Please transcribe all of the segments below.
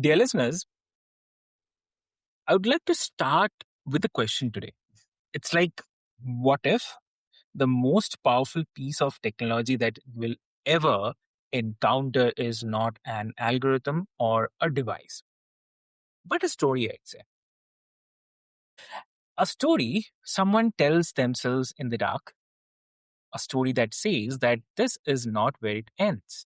Dear listeners, I would like to start with a question today. It's like, what if the most powerful piece of technology that we'll ever encounter is not an algorithm or a device, but a story, I'd say. A story someone tells themselves in the dark, a story that says that this is not where it ends.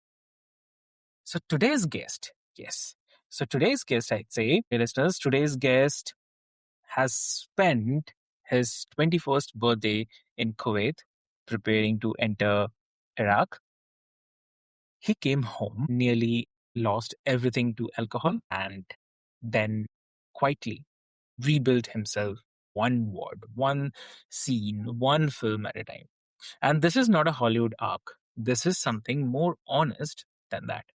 So today's guest, yes. So today's guest, I'd say, dear listeners, today's guest has spent his 21st birthday in Kuwait, preparing to enter Iraq. He came home, nearly lost everything to alcohol, and then quietly rebuilt himself one word, one scene, one film at a time. And this is not a Hollywood arc. This is something more honest than that.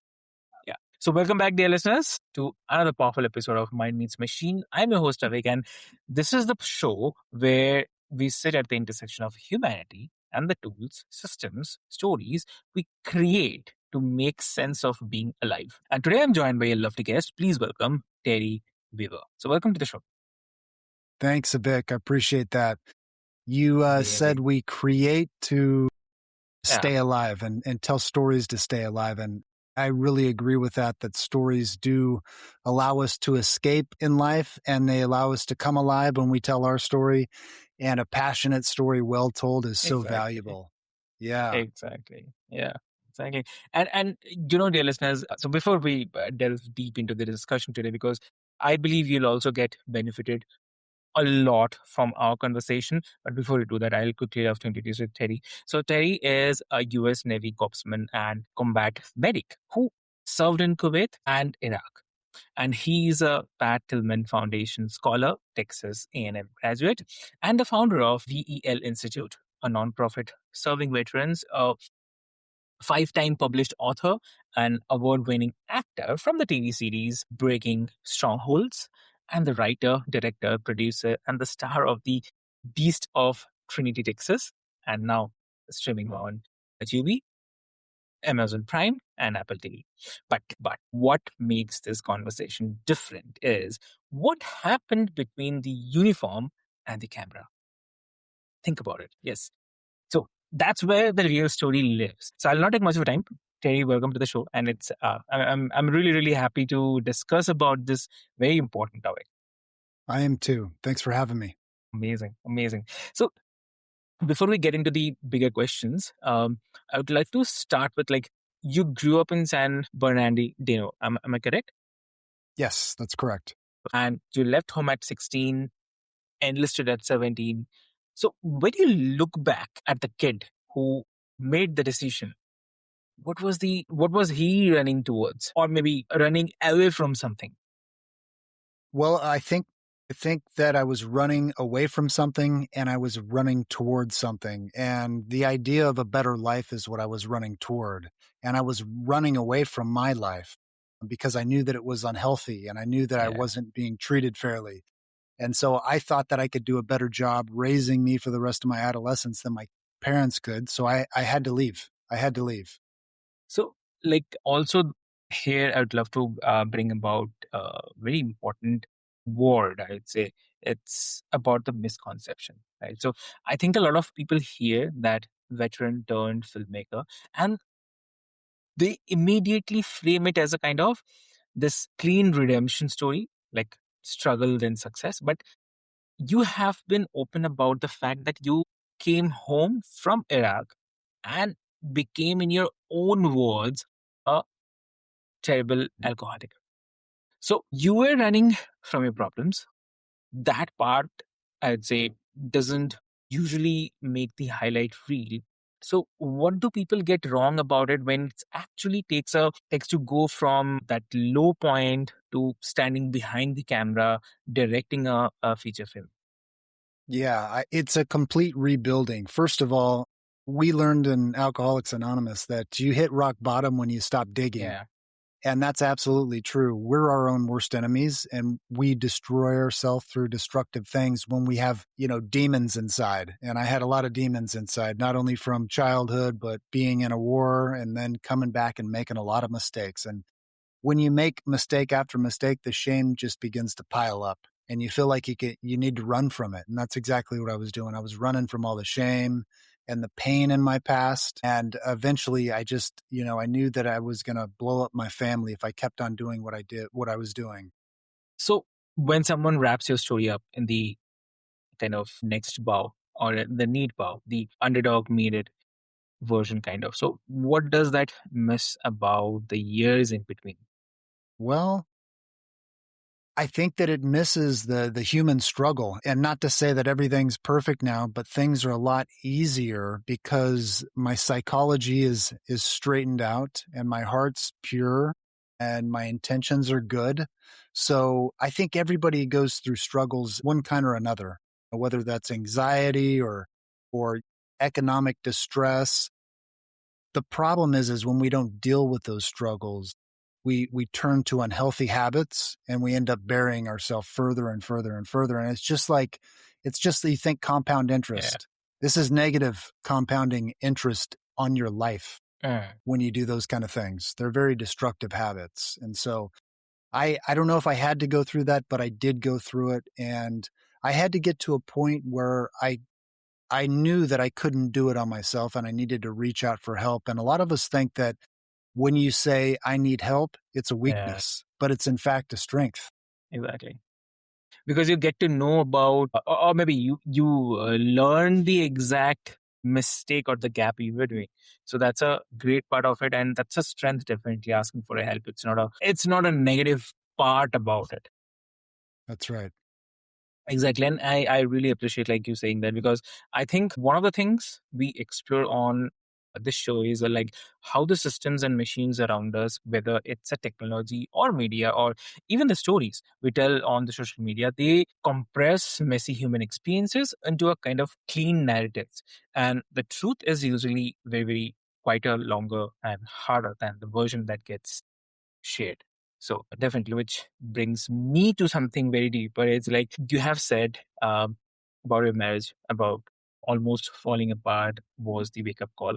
Yeah. So, welcome back, dear listeners, to another powerful episode of Mind Meets Machine. I'm your host, Avik, and this is the show where we sit at the intersection of humanity and the tools, systems, stories we create to make sense of being alive. And today I'm joined by a lovely guest. Please welcome Terry Weaver. So, welcome to the show. Thanks, Avik. I appreciate that. You said we create to stay alive and tell stories to stay alive. And I really agree with that stories do allow us to escape in life, and they allow us to come alive when we tell our story. And a passionate story well told is so valuable. Yeah. Exactly. Yeah. Exactly. And dear listeners, so before we delve deep into the discussion today, because I believe you'll also get benefited a lot from our conversation. But before we do that, I'll quickly have to introduce you to Terry. So Terry is a US Navy corpsman and combat medic who served in Kuwait and Iraq. And he's a Pat Tillman Foundation scholar, Texas A&M graduate, and the founder of VEL Institute, a nonprofit serving veterans, a five-time published author, an award-winning actor from the TV series Breaking Strongholds, and the writer, director, producer, and the star of the Beast of Trinity, Texas, and now streaming on Tubi, Amazon Prime, and Apple TV. But what makes this conversation different is what happened between the uniform and the camera. Think about it. Yes. So that's where the real story lives. So I'll not take much of your time. Terry, welcome to the show, and I'm really happy to discuss about this very important topic. I am too. Thanks for having me. Amazing. So before we get into the bigger questions, I would like to start with you grew up in San Bernardino. Am I correct? Yes, that's correct. And you left home at 16, enlisted at 17. So when you look back at the kid who made the decision, what was he running towards, or maybe running away from something? Well, I think that I was running away from something and I was running towards something. And the idea of a better life is what I was running toward. And I was running away from my life because I knew that it was unhealthy and I knew that I wasn't being treated fairly. And so I thought that I could do a better job raising me for the rest of my adolescence than my parents could. So I had to leave. So, also here, I would love to bring about a very important word, I would say. It's about the misconception, right? So, I think a lot of people hear that veteran turned filmmaker and they immediately frame it as a kind of this clean redemption story, like struggle then success. But you have been open about the fact that you came home from Iraq and became, in your own words, a terrible alcoholic. So you were running from your problems. That part, I'd say, doesn't usually make the highlight reel. So what do people get wrong about it when it actually takes to go from that low point to standing behind the camera, directing a feature film? Yeah, it's a complete rebuilding. First of all, we learned in Alcoholics Anonymous that you hit rock bottom when you stop digging. Yeah. And that's absolutely true. We're our own worst enemies and we destroy ourselves through destructive things when we have, demons inside. And I had a lot of demons inside, not only from childhood, but being in a war and then coming back and making a lot of mistakes. And when you make mistake after mistake, the shame just begins to pile up and you feel like you need to run from it. And that's exactly what I was doing. I was running from all the shame and the pain in my past. And eventually I just, I knew that I was going to blow up my family if I kept on doing what I was doing. So when someone wraps your story up in the kind of next bow or the neat bow, the underdog made it version kind of. So what does that miss about the years in between? Well, I think that it misses the human struggle, and not to say that everything's perfect now, but things are a lot easier because my psychology is straightened out and my heart's pure and my intentions are good. So I think everybody goes through struggles one kind or another, whether that's anxiety or economic distress. The problem is when we don't deal with those struggles, we turn to unhealthy habits and we end up burying ourselves further and further and further. And it's just that you think compound Yeah. interest. This is negative compounding interest on your life Mm. when you do those kind of things. They're very destructive habits. And so I don't know if I had to go through that, but I did go through it. And I had to get to a point where I knew that I couldn't do it on myself and I needed to reach out for help. And a lot of us think that when you say, I need help, it's a Yeah, weakness, but it's in fact a strength. exactly. Because you get to know about, or maybe you learn the exact mistake or the gap you were doing. So that's a great part of it, and that's a strength. Definitely asking for a help. It's not a negative part about it. That's right. Exactly. And I really appreciate like you saying that, because I think one of the things we explore on this show is like how the systems and machines around us, whether it's a technology or media or even the stories we tell on the social media, they compress messy human experiences into a kind of clean narratives. And the truth is usually very, very quite a longer and harder than the version that gets shared. So definitely, which brings me to something very deeper. It's like you have said about your marriage, about almost falling apart was the wake up call,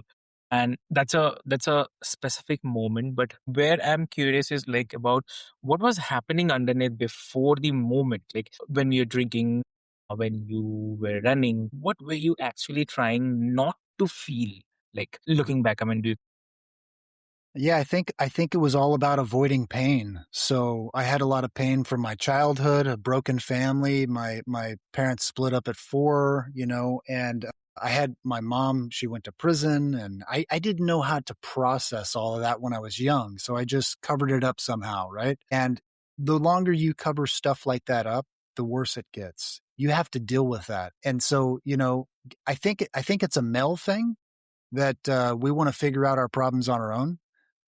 and that's a specific moment. But where I'm curious is like about what was happening underneath before the moment, like when we were drinking, when you were running. What were you actually trying not to feel? Like looking back, I mean, do you, Yeah, I think it was all about avoiding pain. So I had a lot of pain from my childhood, a broken family. My parents split up at 4, and I had my mom, she went to prison, and I didn't know how to process all of that when I was young. So I just covered it up somehow, right? And the longer you cover stuff like that up, the worse it gets. You have to deal with that. And so, I think it's a male thing that we want to figure out our problems on our own.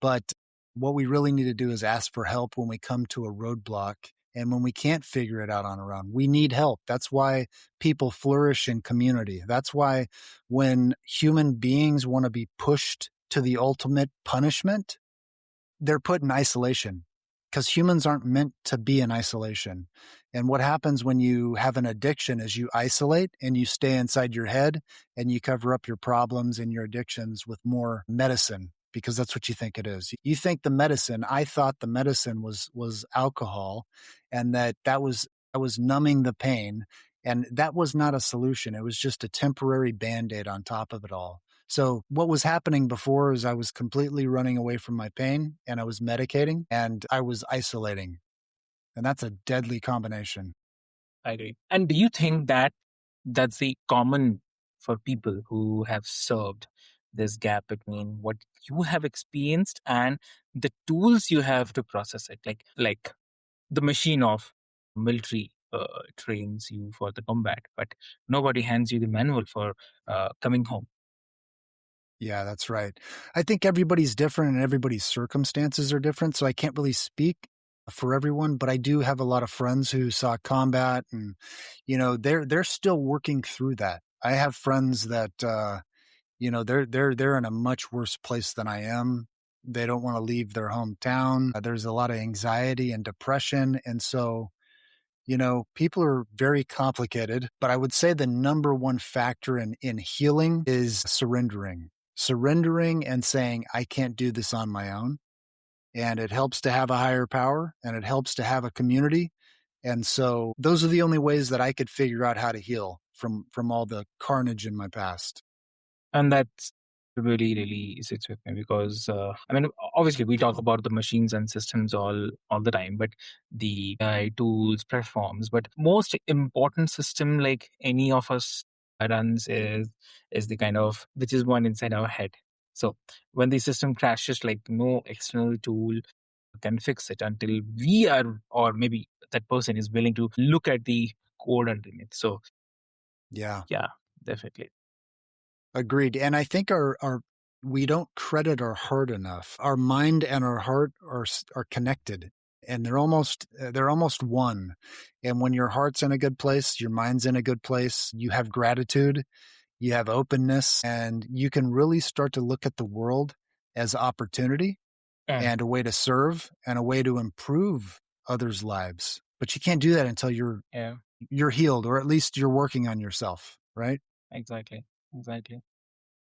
But what we really need to do is ask for help when we come to a roadblock and when we can't figure it out on our own. We need help. That's why people flourish in community. That's why when human beings want to be pushed to the ultimate punishment, they're put in isolation because humans aren't meant to be in isolation. And what happens when you have an addiction is you isolate and you stay inside your head and you cover up your problems and your addictions with more medicine because that's what you think it is. You think the medicine, I thought the medicine was alcohol and that was numbing the pain, and that was not a solution. It was just a temporary band-aid on top of it all. So what was happening before is I was completely running away from my pain and I was medicating and I was isolating. And that's a deadly combination. I agree. And do you think that that's the common for people who have served this gap between what you have experienced and the tools you have to process it, like the machine of military trains you for the combat, but nobody hands you the manual for coming home. Yeah, that's right. I think everybody's different and everybody's circumstances are different. So I can't really speak for everyone, but I do have a lot of friends who saw combat and, they're still working through that. I have friends that, they're in a much worse place than I am. They don't want to leave their hometown. There's a lot of anxiety and depression. And so, people are very complicated, but I would say the number one factor in healing is surrendering and saying, I can't do this on my own. and it helps to have a higher power, and it helps to have a community. And so those are the only ways that I could figure out how to heal from all the carnage in my past. And that's really, really sits with me because I mean, obviously, we talk about the machines and systems all the time, but the AI tools, platforms, but most important system like any of us runs is the kind of which is one inside our head. So when the system crashes, like no external tool can fix it until we are, or maybe that person is willing to look at the code underneath. So Yeah, yeah, definitely. agreed. And I think our we don't credit our heart enough. Our mind and our heart are connected, and they're almost one. And when your heart's in a good place, your mind's in a good place, you have gratitude, you have openness, and you can really start to look at the world as opportunity Mm, and a way to serve and a way to improve others' lives. But you can't do that until yeah. you're healed, or at least you're working on yourself, right? Exactly. Exactly.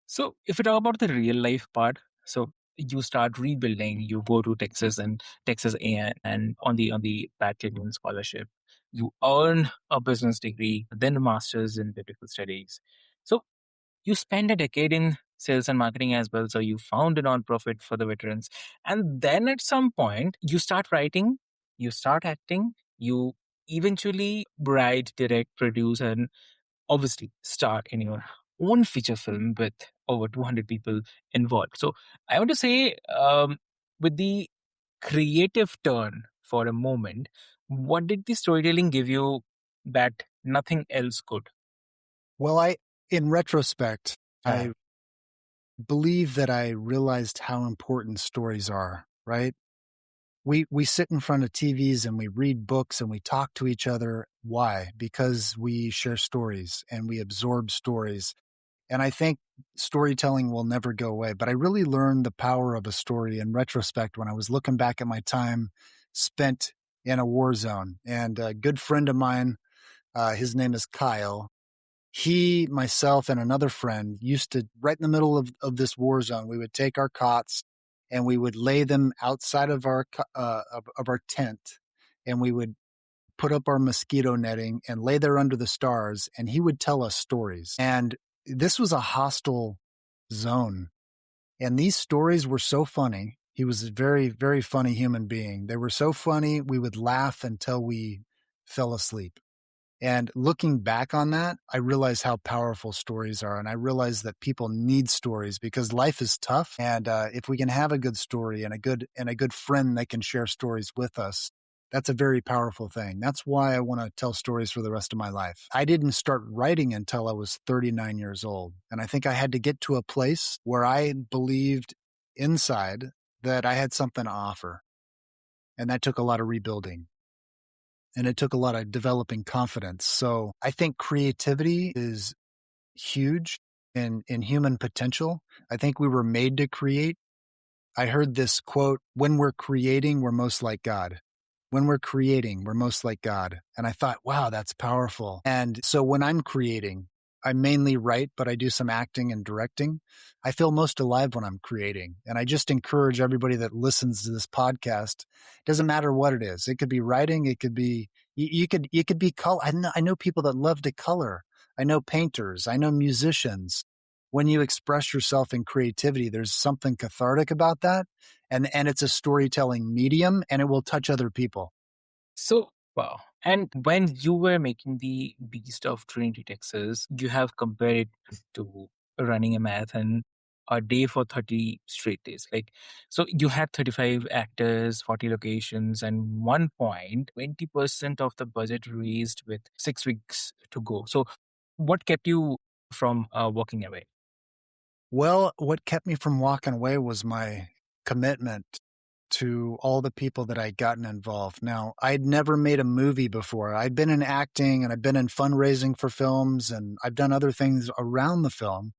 So if we talk about the real life part, so you start rebuilding, you go to Texas and Texas and on the Pat Clinton scholarship, you earn a business degree, then a master's in biblical studies. So you spend a decade in sales and marketing as well. So you found a nonprofit for the veterans. And then at some point you start writing, you start acting, you eventually write, direct, produce, and obviously star in your own feature film with over 200 people involved. So I want to say, with the creative turn for a moment, what did the storytelling give you that nothing else could? Well, in retrospect, Uh, I believe that I realized how important stories are, right? We sit in front of TVs and we read books and we talk to each other. Why? Because we share stories and we absorb stories. And I think storytelling will never go away. But I really learned the power of a story in retrospect when I was looking back at my time spent in a war zone. And a good friend of mine, his name is Kyle. He, myself, and another friend used to, right in the middle of this war zone, we would take our cots and we would lay them outside of of our tent, and we would put up our mosquito netting and lay there under the stars, and he would tell us stories. And this was a hostile zone, and these stories were so funny. He was a very, very funny human being. They were so funny, we would laugh until we fell asleep. And looking back on that, I realize how powerful stories are. And I realize that people need stories because life is tough. And if we can have a good story and a good friend that can share stories with us, that's a very powerful thing. That's why I want to tell stories for the rest of my life. I didn't start writing until I was 39 years old. And I think I had to get to a place where I believed inside that I had something to offer. And that took a lot of rebuilding, and it took a lot of developing confidence. So I think creativity is huge in human potential. I think we were made to create. I heard this quote: when we're creating, we're most like God. When we're creating, we're most like God. And I thought, wow, that's powerful. And so when I'm creating, I mainly write, but I do some acting and directing. I feel most alive when I'm creating. And I just encourage everybody that listens to this podcast, doesn't matter what it is. It could be writing, it could be, you could be color. I know people that love to color. I know painters, I know musicians. When you express yourself in creativity, there's something cathartic about that, and it's a storytelling medium, and it will touch other people. so, wow. And when you were making the Beast of Trinity, Texas, you have compared it to running a marathon a day for 30 straight days. Like, so you had 35 actors, 40 locations, and 20% of the budget raised with 6 weeks to go. So, what kept you from walking away? Well, what kept me from walking away was my commitment to all the people that I'd gotten involved. Now, I'd never made a movie before. I'd been in acting and I've been in fundraising for films, and I've done other things around the film,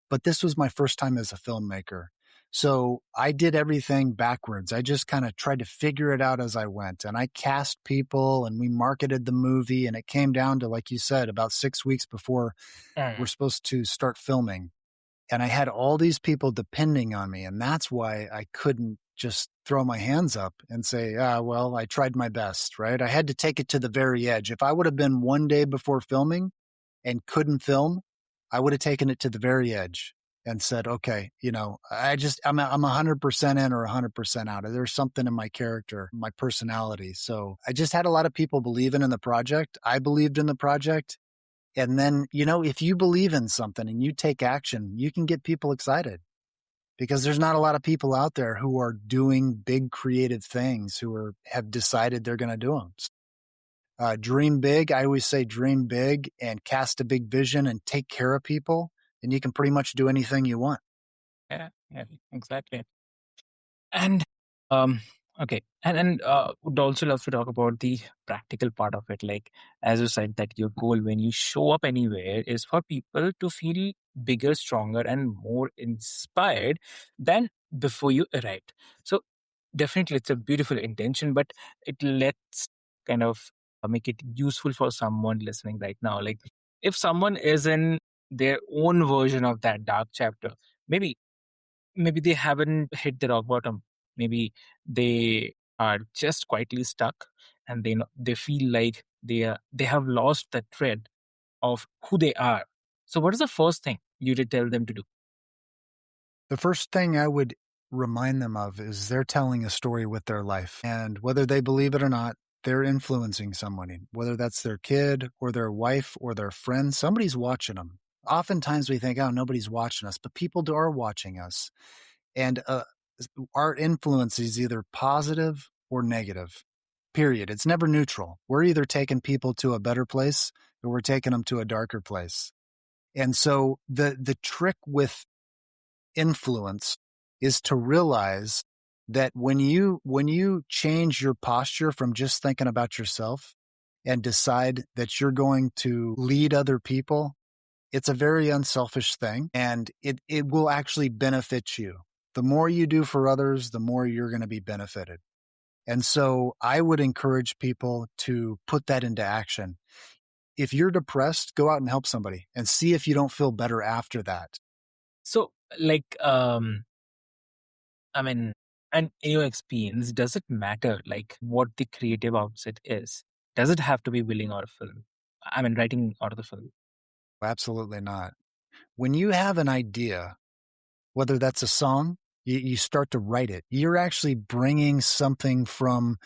but this was my first time as a filmmaker. So I did everything backwards. I just kind of tried to figure it out as I went. And I cast people and we marketed the movie. And it came down to, like you said, about 6 weeks before we're Mm. supposed to start filming. And I had all these people depending on me. And that's why I couldn't just throw my hands up and say, ah, well, I tried my best, right? I had to take it to the very edge. If I would have been one day before filming and couldn't film, I would have taken it to the very edge and said, okay, I'm 100% in or 100% out. There's something in my character, my personality. So I just had a lot of people believing in the project. I believed in the project. And then, if you believe in something and you take action, you can get people excited because there's not a lot of people out there who are doing big creative things have decided they're going to do them. Dream big. I always say dream big and cast a big vision and take care of people, and you can pretty much do anything you want. Yeah, yeah, exactly. And um, okay, and would also love to talk about the practical part of it. Like as you said, that your goal when you show up anywhere is for people to feel bigger, stronger, and more inspired than before you arrived. So definitely, it's a beautiful intention, but it lets kind of make it useful for someone listening right now. Like if someone is in their own version of that dark chapter, maybe they haven't hit the rock bottom. Maybe they are just quietly stuck, and they feel like they have lost the thread of who they are. So, what is the first thing you would tell them to do? The first thing I would remind them of is they're telling a story with their life. And whether they believe it or not, they're influencing somebody, whether that's their kid or their wife or their friend. Somebody's watching them. Oftentimes we think, oh, nobody's watching us, but people are watching us. And our influence is either positive or negative, period. It's never neutral. We're either taking people to a better place or we're taking them to a darker place. And so the trick with influence is to realize that when you change your posture from just thinking about yourself and decide that you're going to lead other people, it's a very unselfish thing and it will actually benefit you. The more you do for others, the more you're going to be benefited. And so I would encourage people to put that into action. If you're depressed, go out and help somebody and see if you don't feel better after that. So, like, I mean, and in your experience, does it matter like what the creative outset is? Does it have to be willing out of film? I mean, writing out of the film. Absolutely not. When you have an idea, whether that's a song, you start to write it. You're actually bringing something from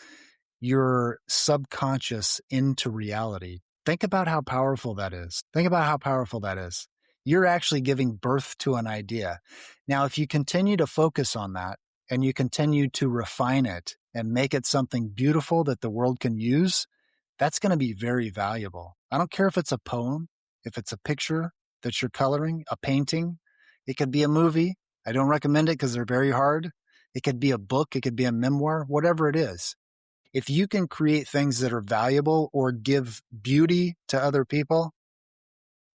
your subconscious into reality. Think about how powerful that is. Think about how powerful that is. You're actually giving birth to an idea. Now, if you continue to focus on that and you continue to refine it and make it something beautiful that the world can use, that's going to be very valuable. I don't care if it's a poem, if it's a picture that you're coloring, a painting, it could be a movie. I don't recommend it because they're very hard. It could be a book, it could be a memoir, whatever it is. If you can create things that are valuable or give beauty to other people,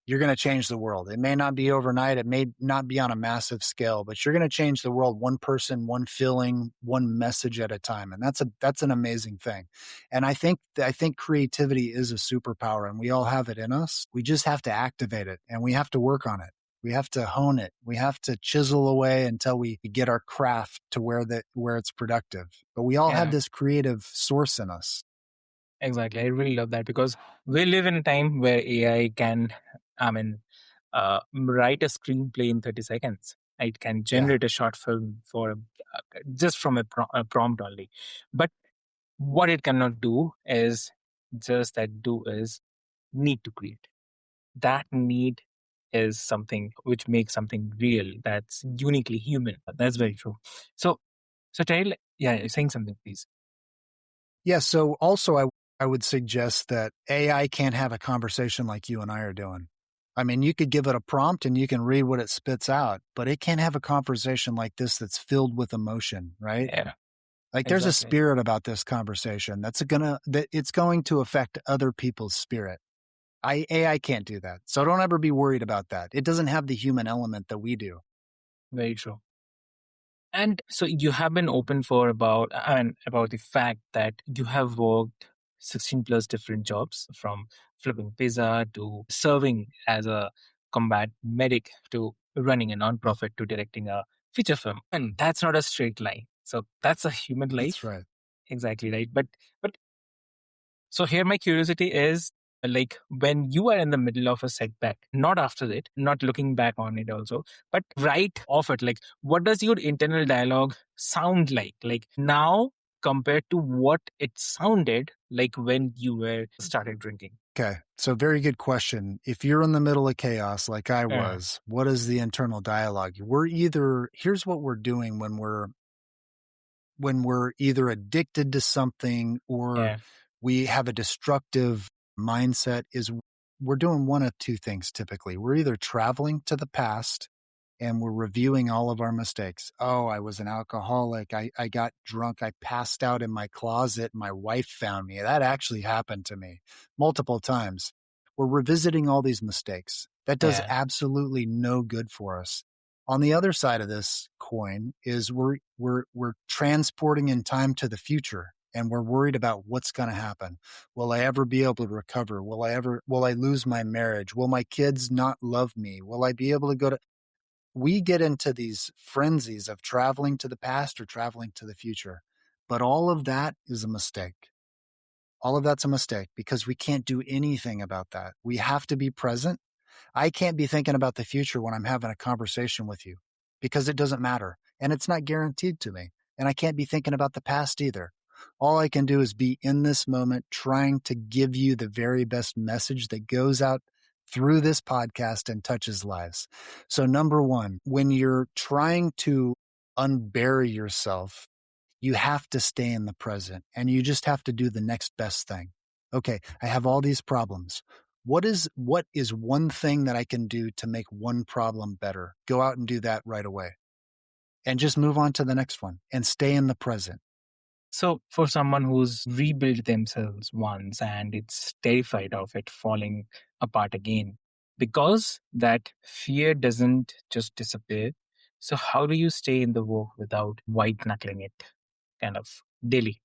you're going to change the world. It may not be overnight. It may not be on a massive scale, but you're going to change the world one person, one feeling, one message at a time. And that's an amazing thing. And I think creativity is a superpower and we all have it in us. We just have to activate it and we have to work on it. We have to hone it. We have to chisel away until we get our craft to where it's productive. But we all have Yeah. this creative source in us. Exactly. I really love that because we live in a time where AI can, I mean, write a screenplay in 30 seconds. It can Yeah. generate a short film for just from a prompt only. But what it cannot do is just that do is need to create. That need is something which makes something real that's uniquely human. That's very true. So Tail, yeah, you're saying something, please. Yeah. So also, I would suggest that AI can't have a conversation like you and I are doing. I mean, you could give it a prompt and you can read what it spits out, but it can't have a conversation like this that's filled with emotion, right? Yeah, Like there's a exactly. spirit about this conversation that it's going to affect other people's spirit. AI can't do that. So don't ever be worried about that. It doesn't have the human element that we do. Very true. And so you have been open for about, I mean, about the fact that you have worked 16 plus different jobs from flipping pizza to serving as a combat medic to running a nonprofit to directing a feature film. And that's not a straight line. So that's a human That's life. right. Exactly right. But so here my curiosity is, like, when you are in the middle of a setback, not after it, not looking back on it also, but right off it, like, what does your internal dialogue sound like now compared to what it sounded like when you were started drinking? Okay. So, very good question. If you're in the middle of chaos like I Yeah, was, what is the internal dialogue? Here's what we're doing when we're either addicted to something or yeah, we have a destructive mindset is we're doing one of two things typically. We're either traveling to the past and we're reviewing all of our mistakes. Oh, I was an alcoholic. I got drunk. I passed out in my closet. My wife found me. That actually happened to me multiple times. We're revisiting all these mistakes. That does yeah. absolutely no good for us. On the other side of this coin is we're transporting in time to the future and we're worried about what's going to happen. Will I ever be able to recover? Will I lose my marriage? Will my kids not love me? Will I be able to go to we get into these frenzies of traveling to the past or traveling to the future. But all of that is a mistake. All of that's a mistake because we can't do anything about that. We have to be present. I can't be thinking about the future when I'm having a conversation with you because it doesn't matter and it's not guaranteed to me. And I can't be thinking about the past either. All I can do is be in this moment trying to give you the very best message that goes out through this podcast and touches lives. So, number one, when you're trying to unbury yourself, you have to stay in the present and you just have to do the next best thing. Okay, I have all these problems. What is one thing that I can do to make one problem better? Go out and do that right away. And just move on to the next one and stay in the present. So for someone who's rebuilt themselves once and it's terrified of it falling apart again, because that fear doesn't just disappear. So how do you stay in the work without white knuckling it kind of daily?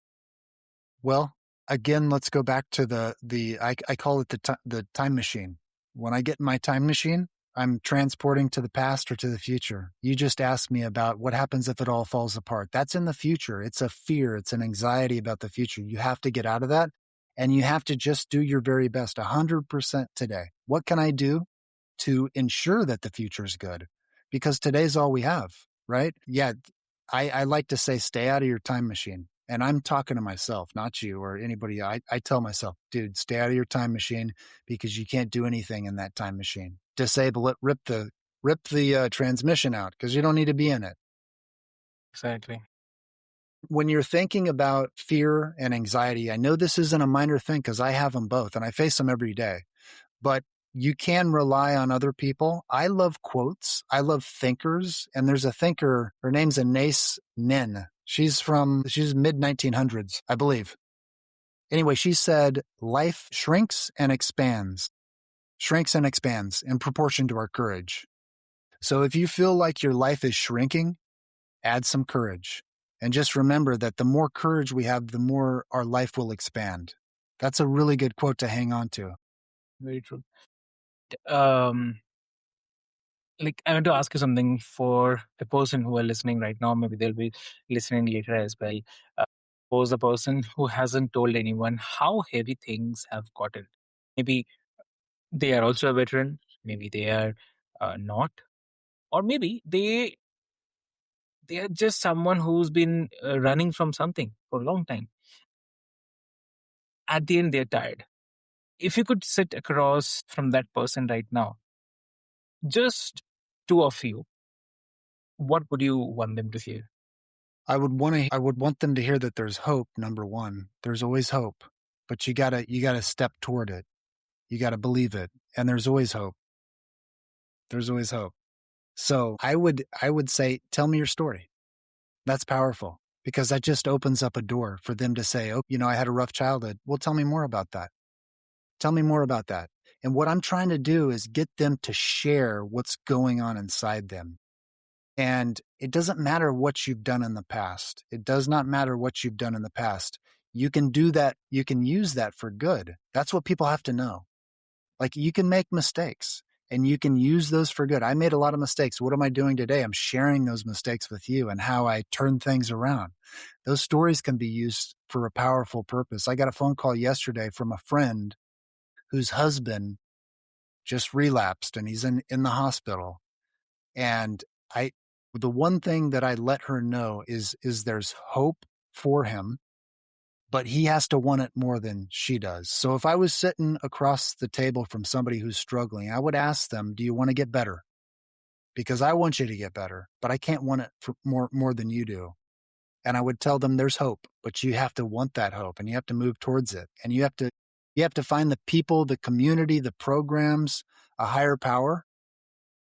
Well, again, let's go back to I call it the time machine. When I get in my time machine, I'm transporting to the past or to the future. You just asked me about what happens if it all falls apart. That's in the future. It's a fear, it's an anxiety about the future. You have to get out of that and you have to just do your very best 100% today. What can I do to ensure that the future is good? Because today's all we have, right? Yeah, I like to say, stay out of your time machine. And I'm talking to myself, not you or anybody. I tell myself, dude, stay out of your time machine because you can't do anything in that time machine. Disable it, rip the transmission out because you don't need to be in it. Exactly. When you're thinking about fear and anxiety, I know this isn't a minor thing because I have them both and I face them every day, but you can rely on other people. I love quotes. I love thinkers. And there's a thinker, her name's Anais Nin. She's mid 1900s, I believe. Anyway, she said, life shrinks and expands in proportion to our courage. So if you feel like your life is shrinking, add some courage. And just remember that the more courage we have, the more our life will expand. That's a really good quote to hang on to. Very true. Um, like I want to ask you something for the person who are listening right now. Maybe they'll be listening later as well. Was the person who hasn't told anyone how heavy things have gotten. Maybe they are also a veteran. Maybe they are not, or maybe they are just someone who's been running from something for a long time. At the end, they're tired. If you could sit across from that person right now, just two of you, what would you want them to hear? I would want them to hear that there's hope, number one. There's always hope. But you gotta step toward it. You gotta believe it. And there's always hope. There's always hope. So I would say, tell me your story. That's powerful because that just opens up a door for them to say, oh, I had a rough childhood. Well, tell me more about that. Tell me more about that. And what I'm trying to do is get them to share what's going on inside them. And it doesn't matter what you've done in the past. It does not matter what you've done in the past. You can do that. You can use that for good. That's what people have to know. Like you can make mistakes. and you can use those for good. I made a lot of mistakes. What am I doing today? I'm sharing those mistakes with you and how I turn things around. Those stories can be used for a powerful purpose. I got a phone call yesterday from a friend whose husband just relapsed and he's in the hospital. And I, the one thing that I let her know is there's hope for him, but he has to want it more than she does. So if I was sitting across the table from somebody who's struggling, I would ask them, do you want to get better? Because I want you to get better, but I can't want it for more than you do. And I would tell them there's hope, but you have to want that hope and you have to move towards it. And you have to find the people, the community, the programs, a higher power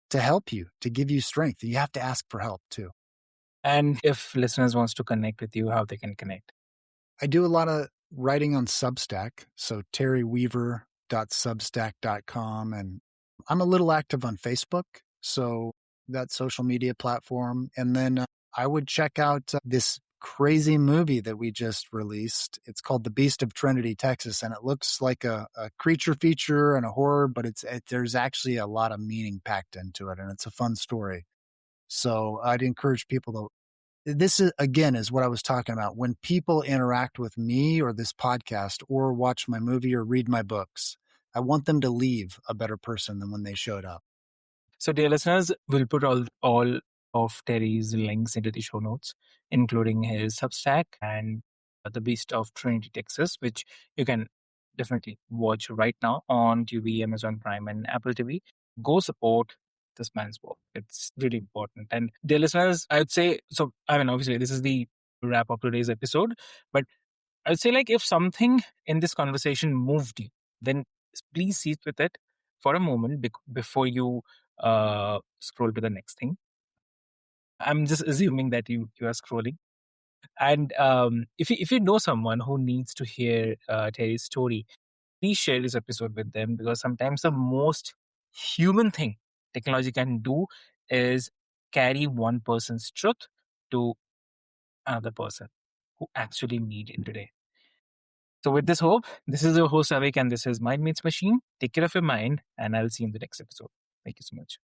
to help you, to give you strength. You have to ask for help too. And if listeners wants to connect with you, how they can connect? I do a lot of writing on Substack, so terryweaver.substack.com, and I'm a little active on Facebook, so that social media platform. And then I would check out this crazy movie that we just released. It's called The Beast of Trinity, Texas, and it looks like a creature feature and a horror, but there's actually a lot of meaning packed into it, and it's a fun story. So I'd encourage people to. This is again is what I was talking about. When people interact with me or this podcast or watch my movie or read my books, I want them to leave a better person than when they showed up. So, dear listeners, we'll put all of Terry's links into the show notes, including his Substack and The Beast of Trinity, Texas, which you can definitely watch right now on TV, Amazon Prime, and Apple TV. Go support this man's work. It's really important. And dear listeners, I would say, so, I mean, obviously, this is the wrap of today's episode, but I would say, like, if something in this conversation moved you, then please sit with it for a moment before you scroll to the next thing. I'm just assuming that you are scrolling. And if you know someone who needs to hear Terry's story, please share this episode with them, because sometimes the most human thing technology can do is carry one person's truth to another person who actually need it today. So with this hope, this is your host Avik, and this is Mind Meets Machine. Take care of your mind, and I'll see you in the next episode. Thank you so much.